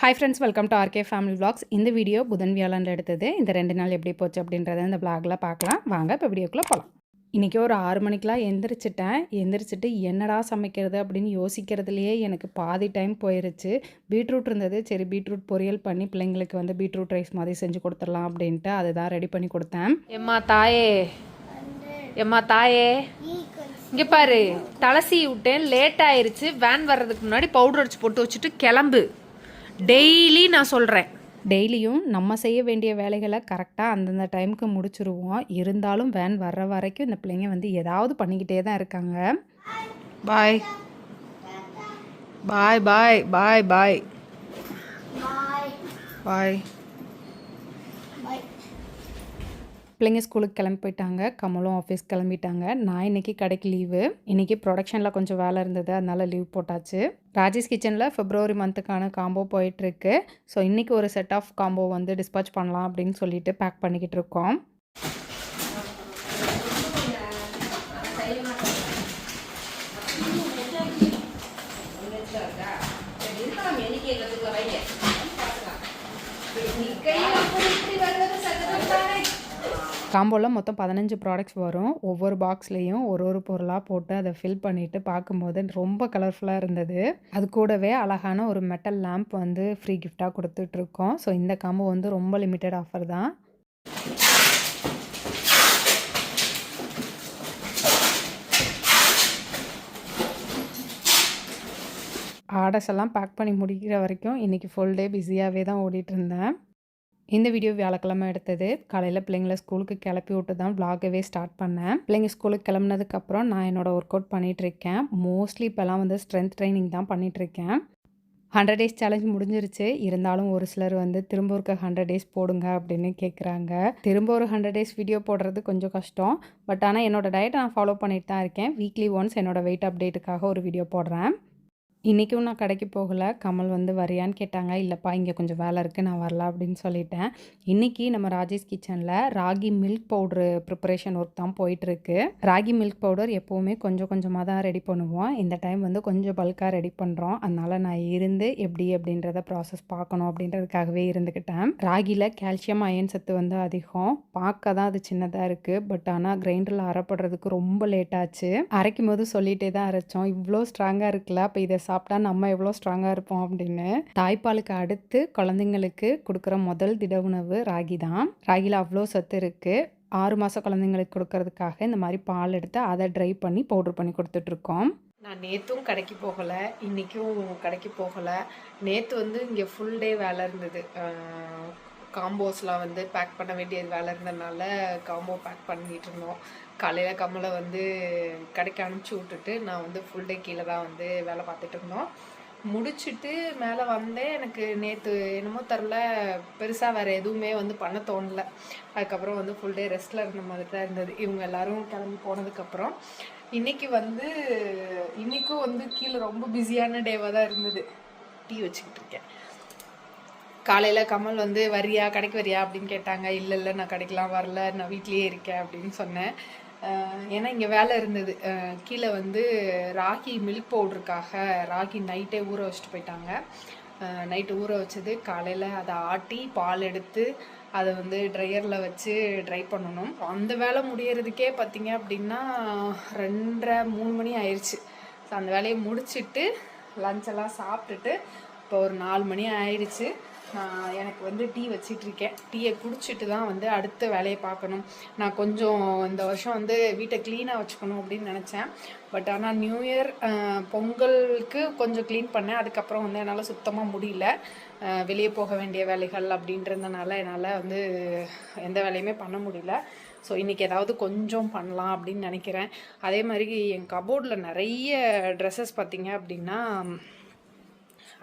Hi friends, welcome to RK family vlogs. இந்த video புதன் வியாழனில் எடுத்தது. இந்த 2 நாள் எப்படி போச்சு அப்படின்றத இந்த விளாகில் பார்க்கலாம். வாங்க இப்போ வீடியோக்குள்ளே போகலாம். இன்றைக்கி ஒரு 6 மணிக்கெலாம் எந்திரிச்சிட்டு என்னடா சமைக்கிறது அப்படின்னு யோசிக்கிறதுலையே எனக்கு பாதி டைம் போயிருச்சு. பீட்ரூட் இருந்தது, சரி பீட்ரூட் பொரியல் பண்ணி பிள்ளைங்களுக்கு வந்து பீட்ரூட் ரைஸ் மாதிரி செஞ்சு கொடுத்துடலாம் அப்படின்ட்டு அதை தான் ரெடி பண்ணி கொடுத்தேன். எம்மா தாயே இங்கே பாரு, தலசி விட்டேன், லேட் ஆயிடுச்சு. வேன் வர்றதுக்கு முன்னாடி பவுடர் அடிச்சு போட்டு வச்சுட்டு கிளம்பு. டெய்லி நான் சொல்கிறேன், டெய்லியும் நம்ம செய்ய வேண்டிய வேலைகளை கரெக்டாக அந்தந்த டைமுக்கு முடிச்சுருவோம். இருந்தாலும் வேன் வர்ற வரைக்கும் இந்த பிள்ளைங்க வந்து ஏதாவது பண்ணிக்கிட்டே தான் இருக்காங்க. பாய் பாய் பாய் பாய் பாய் பாய். பிள்ளைங்க ஸ்கூலுக்கு கிளம்பி போயிட்டாங்க, கமலும் ஆஃபீஸ் கிளம்பிட்டாங்க. நான் இன்றைக்கி கடைக்கு லீவு. இன்றைக்கி ப்ரொடக்ஷனில் கொஞ்சம் வேலை இருந்தது, அதனால் லீவ் போட்டாச்சு. ராஜேஷ் கிச்சனில் February மந்த்துக்கான காம்போ போயிட்டுருக்கு. ஸோ இன்றைக்கி ஒரு செட் ஆஃப் காம்போ வந்து டிஸ்பேச் பண்ணலாம் அப்படின்னு சொல்லிட்டு பேக் பண்ணிக்கிட்டு இருக்கோம். காம்போவில் மொத்தம் 15 ப்ராடக்ட்ஸ் வரும். ஒவ்வொரு பாக்ஸ்லேயும் ஒரு பொருளாக போட்டு அதை ஃபில் பண்ணிவிட்டு பார்க்கும்போது ரொம்ப கலர்ஃபுல்லாக இருந்தது. அது கூடவே அழகான ஒரு மெட்டல் லேம்ப் வந்து ஃப்ரீ கிஃப்டாக கொடுத்துட்ருக்கோம். ஸோ இந்த காம்போ வந்து ரொம்ப லிமிட்டட் ஆஃபர் தான். ஆர்டர்ஸ் எல்லாம் பேக் பண்ணி முடிக்கிற வரைக்கும் இன்றைக்கி ஃபுல் டே பிஸியாகவே தான் ஓடிட்டு இருந்தேன். இந்த வீடியோ வியாழக்கிழமை எடுத்தது. காலையில் பிள்ளைங்களை ஸ்கூலுக்கு கிளப்பி விட்டு தான் விளாகவே ஸ்டார்ட் பண்ணேன். பிள்ளைங்க ஸ்கூலுக்கு கிளம்புனதுக்கப்புறம் நான் என்னோடய ஒர்க் அவுட் பண்ணிகிட்ருக்கேன். மோஸ்ட்லி இப்போலாம் வந்து ஸ்ட்ரென்த் ட்ரைனிங் தான் பண்ணிகிட்ருக்கேன். 100 days சேலஞ்ச் முடிஞ்சிருச்சு. இருந்தாலும் ஒரு சிலர் வந்து திரும்ப ஒரு 100 days போடுங்க அப்படின்னு கேட்குறாங்க. திரும்ப ஒரு 100 days வீடியோ போடுறது கொஞ்சம் கஷ்டம். பட் ஆனால் என்னோடய டயட்டை நான் ஃபாலோ பண்ணிட்டு தான் இருக்கேன். வீக்லி ஒன்ஸ் என்னோடய வெயிட் அப்டேட்டுக்காக ஒரு வீடியோ போடுறேன். இன்றைக்கும் நான் கடைக்கு போகலை. கமல் வந்து வரியான்னு கேட்டாங்க. இல்லைப்பா, இங்கே கொஞ்சம் வேலை இருக்குது, நான் வரல அப்படின்னு சொல்லிட்டேன். இன்றைக்கி நம்ம ராஜேஷ் கிச்சனில் ragi milk powder preparation work தான் போயிட்டுருக்கு. ராகி மில்க் பவுடர் எப்போவுமே கொஞ்சம் கொஞ்சமாக தான் ரெடி பண்ணுவோம். இந்த டைம் வந்து கொஞ்சம் பல்காக ரெடி பண்ணுறோம். அதனால் நான் இருந்து எப்படி அப்படின்றத ப்ராசஸ் பார்க்கணும் அப்படின்றதுக்காகவே இருந்துக்கிட்டேன். ராகியில் கால்சியம் அயன் சத்து வந்து அதிகம். பார்க்க தான் அது சின்னதாக இருக்குது. பட் ஆனால் கிரைண்டரில் அரைப்படுறதுக்கு ரொம்ப லேட் ஆச்சு. அரைக்கும் போது சொல்லிகிட்டே தான் அரைச்சோம், இவ்வளோ ஸ்ட்ராங்காக இருக்குல்ல, அப்போ இதை சாப்பிட்டா நம்ம எவ்வளோ ஸ்ட்ராங்காக இருப்போம் அப்படின்னு. தாய்ப்பாலுக்கு அடுத்து குழந்தைங்களுக்கு கொடுக்குற முதல் திட உணவு ராகி தான். ராகியில் அவ்வளோ சத்து இருக்குது. 6 மாதம் குழந்தைங்களுக்கு கொடுக்கறதுக்காக இந்த மாதிரி பால் எடுத்து அதை ட்ரை பண்ணி பவுட்ரு பண்ணி கொடுத்துட்ருக்கோம். நான் நேற்றும் கடைக்கு போகலை, இன்றைக்கும் கடைக்கு போகலை. நேற்று வந்து இங்கே ஃபுல் டே வேலை இருந்தது. காம்போஸ்லாம் வந்து பேக் பண்ண வேண்டியது வேலை இருந்ததுனால காம்போ பேக் பண்ணிகிட்டு இருந்தோம். காலையில் கம்மலை வந்து கடைக்கு அனுப்பிச்சி விட்டுட்டு நான் வந்து ஃபுல் டே கீழே தான் வந்து வேலை பார்த்துட்டு இருந்தோம். முடிச்சுட்டு மேலே வந்தேன். எனக்கு நேற்று என்னமோ தெரில, பெருசாக வேறு எதுவுமே வந்து பண்ண தோணலை. அதுக்கப்புறம் வந்து ஃபுல் டே ரெஸ்ட்டில் இருந்த மாதிரி தான் இருந்தது. இவங்க எல்லோரும் கிளம்பி போனதுக்கப்புறம் இன்றைக்கும் வந்து கீழே ரொம்ப பிஸியான டேவாக தான் இருந்தது. டீ வச்சுக்கிட்டு இருக்கேன். காலையில் கமல் வந்து வரியா, கடைக்கு வரியா அப்படின்னு கேட்டாங்க. இல்லை நான் கடைக்கெலாம் வரல, நான் வீட்லேயே இருக்கேன் அப்படின்னு சொன்னேன். ஏன்னா இங்கே வேலை இருந்தது. கீழே வந்து ராகி மில்க் பவுடருக்காக ராகி நைட்டே ஊற வச்சுட்டு போயிட்டாங்க. நைட்டு ஊற வச்சது காலையில் அதை ஆட்டி பால் எடுத்து அதை வந்து ட்ரையரில் வச்சு ட்ரை பண்ணணும். அந்த வேலை முடியறதுக்கே பார்த்திங்க அப்படின்னா 2:30-3 மணி ஆயிடுச்சு. ஸோ அந்த வேலையை முடிச்சுட்டு லஞ்செல்லாம் சாப்பிட்டுட்டு இப்போ ஒரு 4 மணி ஆயிடுச்சு. எனக்கு வந்து டீ வச்சிட்ருக்கேன். டீயை குடிச்சிட்டு தான் வந்து அடுத்த வேலையை பார்க்கணும். நான் கொஞ்சம் இந்த வருஷம் வந்து வீட்டை க்ளீனாக வச்சுக்கணும் அப்படின்னு நினச்சேன். பட் ஆனால் நியூ இயர் பொங்கலுக்கு கொஞ்சம் க்ளீன் பண்ணேன். அதுக்கப்புறம் வந்து என்னால் சுத்தமாக முடியல. வெளியே போக வேண்டிய வேலைகள் அப்படின்றதுனால என்னால் வந்து எந்த வேலையுமே பண்ண முடியல. ஸோ இன்றைக்கி ஏதாவது கொஞ்சம் பண்ணலாம் அப்படின்னு நினைக்கிறேன். அதே மாதிரி என் கபோர்டில் நிறைய ட்ரெஸ்ஸஸ் பார்த்திங்க அப்படின்னா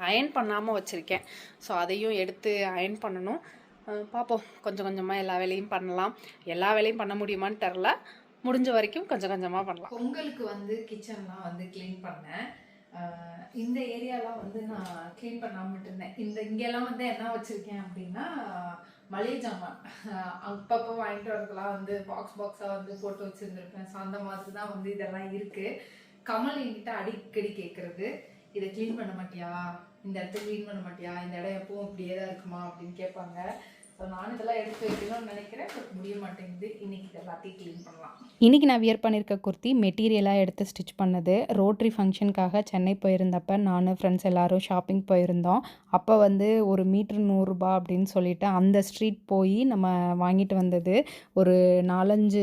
அயன் பண்ணாமல் வச்சுருக்கேன். ஸோ அதையும் எடுத்து அயன் பண்ணணும். பார்ப்போம், கொஞ்சம் கொஞ்சமாக எல்லா வேலையும் பண்ணலாம். எல்லா வேலையும் பண்ண முடியுமான்னு தெரில, முடிஞ்ச வரைக்கும் கொஞ்சம் கொஞ்சமாக பண்ணலாம். பொங்கலுக்கு வந்து கிச்சன்லாம் வந்து க்ளீன் பண்ணேன். இந்த ஏரியாலாம் வந்து நான் க்ளீன் பண்ணாமல் இருந்தேன். இங்கெல்லாம் வந்து என்ன வச்சுருக்கேன் அப்படின்னா மளிகை ஜாமான் அப்பப்போ வாங்கிட்டு வரதுலாம் வந்து பாக்ஸாக வந்து போட்டு வச்சுருந்துருப்பேன். ஸோ அந்த மாதிரி தான் வந்து இதெல்லாம் இருக்குது. கமல் என்கிட்ட அடிக்கடி கேட்குறது, இதை க்ளீன் பண்ண மாட்டியா, இந்த இடத்த க்ளீன் பண்ண மாட்டியா, இந்த இடம் எப்பவும் இப்படியே தான் இருக்குமா அப்படின்னு கேட்பாங்க. ஸோ நான் இதெல்லாம் எடுத்து வைக்கணும்னு நினைக்கிறேன், பட் முடிய மாட்டேங்குது. இன்றைக்கி இது எல்லாத்தையும் க்ளீன் பண்ணலாம். இன்றைக்கி நான் வியர் பண்ணியிருக்க குர்த்தி மெட்டீரியலாக எடுத்து ஸ்டிச் பண்ணது. ரோட்ரி ஃபங்க்ஷனுக்காக சென்னை போயிருந்தப்போ நான் ஃப்ரெண்ட்ஸ் எல்லோரும் ஷாப்பிங் போயிருந்தோம். அப்போ வந்து ஒரு மீட்ரு 100 ரூபா அப்படின்னு சொல்லிட்டு அந்த ஸ்ட்ரீட் போய் நம்ம வாங்கிட்டு வந்தது. ஒரு 4-5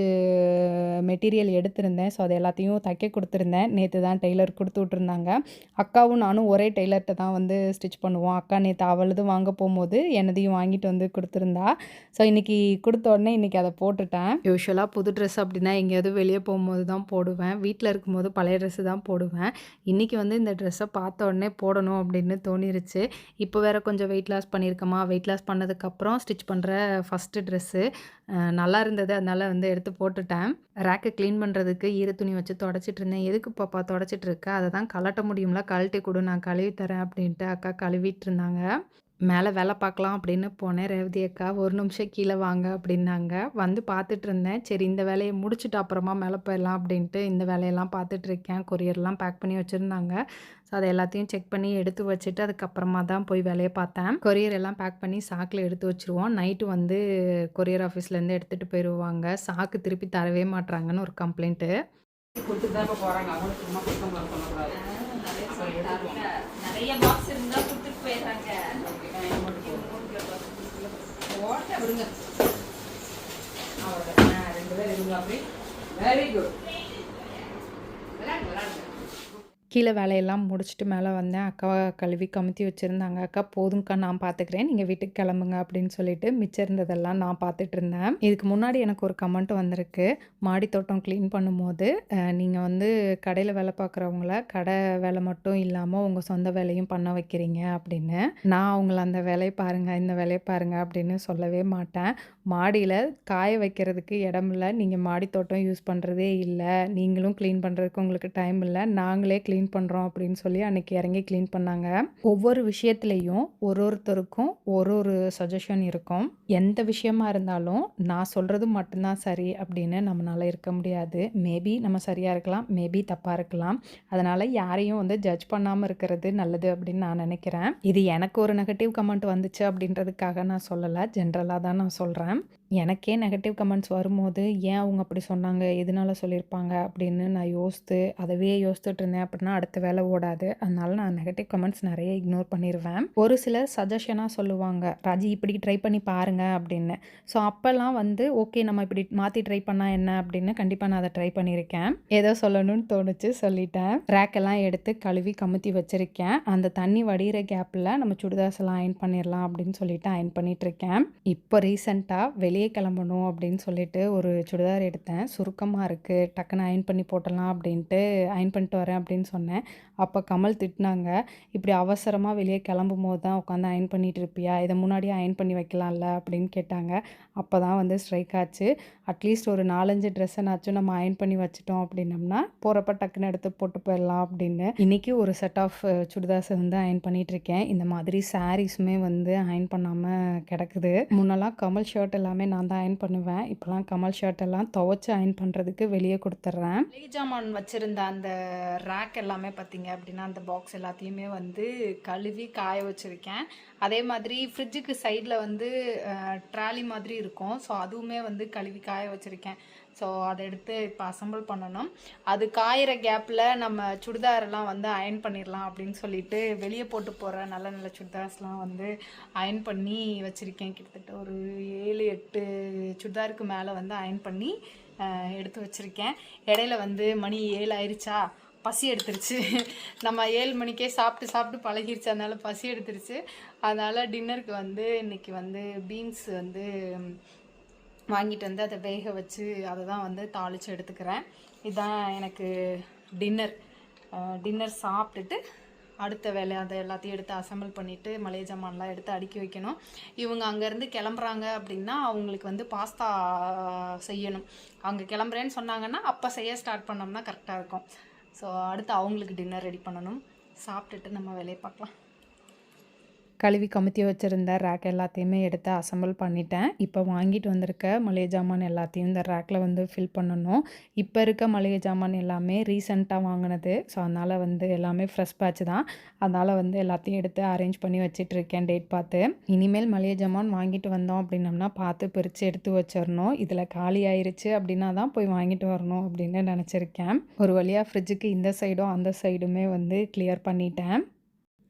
மெட்டீரியல் எடுத்திருந்தேன். ஸோ அது எல்லாத்தையும் தைக்க கொடுத்துருந்தேன். நேற்று தான் டெய்லர் கொடுத்து விட்ருந்தாங்க. அக்காவும் நானும் ஒரே டெய்லர்கிட்ட தான் வந்து ஸ்டிச் பண்ணுவோம். அக்கா நேற்று அவளது வாங்க போகும்போது என்னதையும் வாங்கிட்டு வந்து கொடுத்துருந்தா. ஸோ இன்றைக்கி கொடுத்த உடனே இன்றைக்கி அதை போட்டுட்டேன். யூஸ்வலாக புது ட்ரெஸ் அப்படின்னா எங்கேயாவது வெளியே போகும்போது தான் போடுவேன். வீட்டில் இருக்கும்போது பழைய ட்ரெஸ்ஸு தான் போடுவேன். இன்றைக்கி வந்து இந்த ட்ரெஸ்ஸை பார்த்த உடனே போடணும் அப்படின்னு தோணிருச்சு. இப்போ வேறு கொஞ்சம் வெயிட் லாஸ் பண்ணியிருக்கோமா, வெயிட் லாஸ் பண்ணதுக்கப்புறம் ஸ்டிச் பண்ணுற ஃபஸ்ட்டு ட்ரெஸ்ஸு நல்லா இருந்தது. அதனால் வந்து எடுத்து போட்டுட்டேன். ரேக்கை க்ளீன் பண்ணுறதுக்கு ஈர துணி வச்சு தொடச்சிட்டு இருந்தேன். எதுக்கு பாப்பா தொடச்சிட்டு இருக்க, அதை தான் கழட்ட முடியும்ல, கழட்டி கொடு, நான் கழுவி தரேன் அப்படின்ட்டு அக்கா கழுவிட்டு இருந்தாங்க. மேலே வேலை பார்க்கலாம் அப்படின்னு போனேன். ரேவதி அக்கா ஒரு நிமிஷம் கீழே வாங்க அப்படின்னாங்க. வந்து பார்த்துட்டு இருந்தேன். சரி இந்த வேலையை முடிச்சுட்டு அப்புறமா மேலே போயிடலாம் அப்படின்ட்டு இந்த வேலையெல்லாம் பார்த்துட்ருக்கேன். கொரியர்லாம் பேக் பண்ணி வச்சுருந்தாங்க. ஸோ அதை எல்லாத்தையும் செக் பண்ணி எடுத்து வச்சுட்டு அதுக்கப்புறமா தான் போய் வேலையை பார்த்தேன். கொரியர் எல்லாம் பேக் பண்ணி சாக்கில் எடுத்து வச்சுருவோம். நைட்டு வந்து கொரியர் ஆஃபீஸ்லேருந்து எடுத்துகிட்டு போயிடுவாங்க. சாக்கு திருப்பி தரவே மாட்றாங்கன்னு ஒரு கம்ப்ளைண்ட்டு. கொடுத்துட்டு தான் இப்போ போகிறாங்க. அவங்களுக்கு சும்மா கொடுக்க சொல்லக்கூடாது. நிறைய பாக்ஸ் இருந்தால் கொடுத்துட்டு போயிடுறாங்க. ஓட்ட விடுங்க. அவ்வளோதான், 2 பேர் இருங்க. அப்படி வெரி குட். விளையாடுங்க. கீழே வேலையெல்லாம் முடிச்சுட்டு மேலே வந்தேன். அக்காவை கழுவி கமுத்தி வச்சுருந்தாங்க. அக்கா போதும்க்கா நான் பார்த்துக்கிறேன், நீங்கள் வீட்டுக்கு கிளம்புங்க அப்படின்னு சொல்லிட்டு மிச்சம் இருந்ததெல்லாம் நான் பார்த்துட்டு இருந்தேன். இதுக்கு முன்னாடி எனக்கு ஒரு கமெண்ட் வந்திருக்கு. மாடி தோட்டம் க்ளீன் பண்ணும்போது நீங்கள் வந்து கடையில் வேலை பார்க்குறவங்கள கடை வேலை மட்டும் இல்லாமல் உங்கள் சொந்த வேலையும் பண்ண வைக்கிறீங்க அப்படின்னு. நான் அவங்கள அந்த வேலையை பாருங்கள், இந்த வேலையை பாருங்கள் அப்படின்னு சொல்லவே மாட்டேன். மாடியில் காய வைக்கிறதுக்கு இடம் இல்லை, நீங்கள் மாடி தோட்டம் யூஸ் பண்ணுறதே இல்லை, நீங்களும் க்ளீன் பண்ணுறதுக்கு உங்களுக்கு டைம் இல்லை, நாங்களே க்ளீன் பண்ணுறோம் அப்படின்னு சொல்லி அன்றைக்கி இறங்கி க்ளீன் பண்ணாங்க. ஒவ்வொரு விஷயத்துலேயும் ஒருத்தருக்கும் ஒரு சஜஷன் இருக்கும். எந்த விஷயமா இருந்தாலும் நான் சொல்கிறது மட்டும்தான் சரி அப்படின்னு நம்மளால் இருக்க முடியாது. மேபி நம்ம சரியாக இருக்கலாம், மேபி தப்பாக இருக்கலாம். அதனால் யாரையும் வந்து ஜட்ஜ் பண்ணாமல் இருக்கிறது நல்லது அப்படின்னு நான் நினைக்கிறேன். இது எனக்கு ஒரு நெகட்டிவ் கமெண்ட் வந்துச்சு அப்படின்றதுக்காக நான் சொல்லலை, ஜென்ரலாக தான் நான் சொல்கிறேன். எனக்கே நெகட்டிவ் கமெண்ட்ஸ் வரும்போது ஏன் அவங்க அப்படி சொன்னாங்க, எதனால சொல்லியிருப்பாங்க அப்படின்னு நான் அதவே யோசித்துட்டு இருந்தேன் அப்படின்னா அடுத்த வேலை ஓடாது. அதனால நான் நெகட்டிவ் கமெண்ட்ஸ் நிறைய இக்னோர் பண்ணிடுவேன். ஒரு சிலர் சஜஷனாக சொல்லுவாங்க, ராஜி இப்படி ட்ரை பண்ணி பாருங்க அப்படின்னு. ஸோ அப்போல்லாம் வந்து ஓகே நம்ம இப்படி மாற்றி ட்ரை பண்ணால் என்ன அப்படின்னு கண்டிப்பாக நான் அதை ட்ரை பண்ணியிருக்கேன். ஏதோ சொல்லணும்னு தோணுச்சு, சொல்லிட்டேன். ரேக்கெல்லாம் எடுத்து கழுவி கமுத்தி வச்சுருக்கேன். அந்த தண்ணி வடிகிற கேப்பில் நம்ம சுடிதார்ஸ் எல்லாம் அயன் பண்ணிடலாம் அப்படின்னு சொல்லிட்டு அயன் பண்ணிகிட்ருக்கேன். இப்போ ரீசெண்டாக வெளியே கிளம்பணும் அப்படின்னு சொல்லிட்டு ஒரு சுடிதார் எடுத்தேன். சுருக்கமாக இருக்குது, டக்குன்னு அயன் பண்ணி போட்டலாம் அப்படின்ட்டு அயன் பண்ணிட்டு வரேன் அப்படின்னு சொன்னேன். அப்போ கமல் திட்டினாங்க, இப்படி அவசரமாக வெளியே கிளம்பும் போது தான் உட்காந்து அயன் பண்ணிட்டு இருப்பியா, இதை முன்னாடியே அயன் பண்ணி வைக்கலாம்ல அப்படின்னு கேட்டாங்க. அப்போ தான் வந்து ஸ்ட்ரைக் ஆச்சு. அட்லீஸ்ட் ஒரு 4-5 ட்ரெஸ்ஸனாச்சும் நம்ம அயன் பண்ணி வச்சிட்டோம் அப்படின்னம்னா போகிறப்ப டக்குன்னு எடுத்து போட்டு போயிடலாம் அப்படின்னு. இன்றைக்கி ஒரு செட் ஆஃப் சுடிதார்ஸை வந்து அயன் பண்ணிகிட்ருக்கேன். இந்த மாதிரி சாரீஸுமே வந்து அயன் பண்ணாமல் கிடக்குது. முன்னெல்லாம் கமல் ஷர்ட் எல்லாமே நான் தான் அயன் பண்ணுவேன். இப்போலாம் கமல் ஷர்ட் எல்லாம் துவைச்சி அயன் பண்ணுறதுக்கு வெளியே கொடுத்துட்றேன். ஜாமான் வச்சுருந்த அந்த ரேக் எல்லாமே பார்த்திங்க அப்படின்னா அந்த பாக்ஸ் எல்லாத்தையுமே வந்து கழுவி காய வச்சுருக்கேன். அதே மாதிரி ஃப்ரிட்ஜுக்கு சைடில் வந்து ட்ராலி மாதிரி இருக்கும். ஸோ அதுவுமே வந்து கழுவி காய வச்சுருக்கேன். ஸோ அதை எடுத்து இப்போ அசம்பிள் பண்ணணும். அது காயிற கேப்பில் நம்ம சுடிதாரெல்லாம் வந்து அயன் பண்ணிடலாம் அப்படின்னு சொல்லிட்டு வெளியே போட்டு போகிற நல்ல நல்ல சுடிதார்ஸ்லாம் வந்து அயன் பண்ணி வச்சுருக்கேன். கிட்டத்தட்ட ஒரு 7-8 சுடிதாருக்கு மேலே வந்து அயன் பண்ணி எடுத்து வச்சுருக்கேன். இடையில வந்து மணி 7 ஆயிடுச்சா, பசி எடுத்துருச்சு. நம்ம 7 மணிக்கே சாப்பிட்டு பழகிருச்சு, அதனால பசி எடுத்துருச்சு. அதனால் டின்னருக்கு வந்து இன்றைக்கி வந்து பீன்ஸ் வந்து வாங்கிட்டு வந்து அதை வேக வச்சு அதை தான் வந்து தாளித்து எடுத்துக்கிறேன். இதுதான் எனக்கு டின்னர் சாப்பிட்டுட்டு அடுத்த வேலை அதை எல்லாத்தையும் எடுத்து அசம்பிள் பண்ணிவிட்டு மளிகை ஜாமான்லாம் எடுத்து அடுக்கி வைக்கணும். இவங்க அங்கேருந்து கிளம்புறாங்க அப்படின்னா அவங்களுக்கு வந்து பாஸ்தா செய்யணும். அவங்க கிளம்புறேன்னு சொன்னாங்கன்னா அப்போ செய்ய ஸ்டார்ட் பண்ணோம்னா கரெக்டாக இருக்கும். ஸோ அடுத்து அவங்களுக்கு டின்னர் ரெடி பண்ணணும். சாப்பிட்டுட்டு நம்ம வேலையை பார்க்கலாம். கழுவி கமுத்தி வச்சுருந்த ரேக் எல்லாத்தையுமே எடுத்து அசெம்பிள் பண்ணிட்டேன். இப்போ வாங்கிட்டு வந்திருக்க மளிகை ஜாமான் எல்லாத்தையும் இந்த ரேக்கில் வந்து ஃபில் பண்ணணும். இப்போ இருக்க மளிகை ஜாமான் எல்லாமே ரீசெண்டாக வாங்கினது. ஸோ அதனால் வந்து எல்லாமே ஃப்ரெஷ் பேட்ச் தான். அதனால் வந்து எல்லாத்தையும் எடுத்து அரேஞ்ச் பண்ணி வச்சிட்ருக்கேன் டேட் பார்த்து. இனிமேல் மளிகை ஜாமான் வாங்கிட்டு வந்தோம் அப்படின்னம்னா பார்த்து பிரித்து எடுத்து வச்சிடணும். இதில் காலி ஆயிருச்சு அப்படின்னா தான் போய் வாங்கிட்டு வரணும் அப்படின்னு நினச்சிருக்கேன். ஒரு வழியாக ஃப்ரிட்ஜுக்கு இந்த சைடும் அந்த சைடுமே வந்து கிளியர் பண்ணிட்டேன்.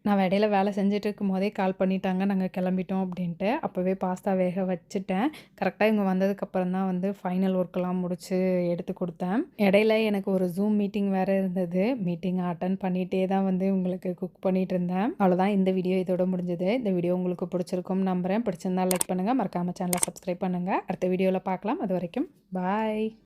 நான் இடையில வேலை செஞ்சுட்டு இருக்கும்போதே கால் பண்ணிட்டாங்க, நாங்கள் கிளம்பிட்டோம் அப்படின்ட்டு. அப்போவே பாஸ்தா வேக வச்சுட்டேன். கரெக்டாக இவங்க வந்ததுக்கப்புறம் தான் வந்து ஃபைனல் ஒர்க்கெல்லாம் முடிச்சு எடுத்து கொடுத்தேன். இடையில எனக்கு ஒரு ஜூம் மீட்டிங் வேறு இருந்தது. மீட்டிங் அட்டன் பண்ணிகிட்டே தான் வந்து உங்களுக்கு குக் பண்ணிகிட்டு இருந்தேன். அவ்வளோதான், இந்த வீடியோ இதோட முடிஞ்சது. இந்த வீடியோ உங்களுக்கு பிடிச்சிருக்கும்னு நம்புகிறேன். பிடிச்சிருந்தா லைக் பண்ணுங்கள், மறக்காமல் சேனலை சப்ஸ்கிரைப் பண்ணுங்கள். அடுத்த வீடியோவில் பார்க்கலாம். அது வரைக்கும் பாய்.